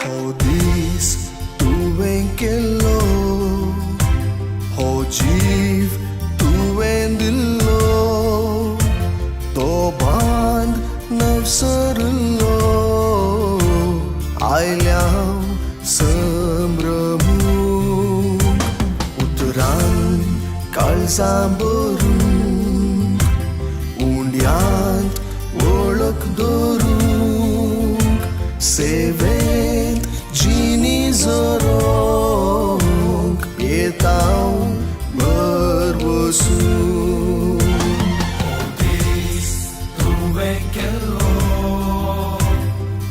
हो दीस तुवें केल्लो, हो जीव तुवें दिल्लो, तो बांद नवसरलो आयल्या संभ्रमूंक उतरान काळजां भरूंक उंड्यांत वळख दवरूंक सेवेंत जिणी जोरोंक येता भर वसूंक. हो दीस तुवें केल्लो,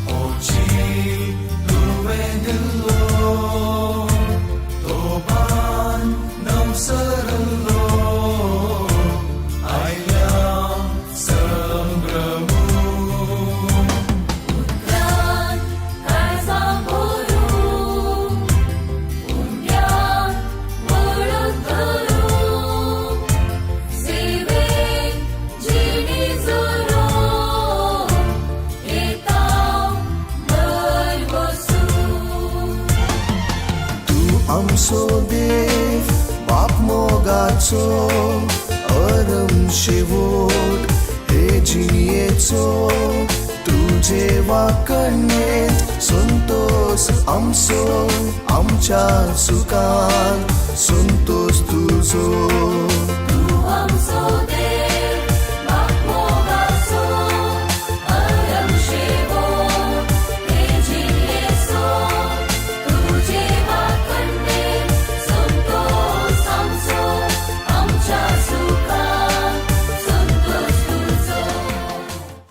हो जीव तुवें दिल्लो, तो बांद नवसरलो आयल्या संभ्रमूंक. उतरान काळजां भरूंक उंड्यांत वळख धरूंक सेवेक जिणी जोरोंक येता भर वसूंक. तूं आमचो देव बाप मोगाचो अरम शेवट हे जिणयेचो तुजे वाकणेंत संतोष आमचो आमच्या सुखांत संतोष तुजो. तूं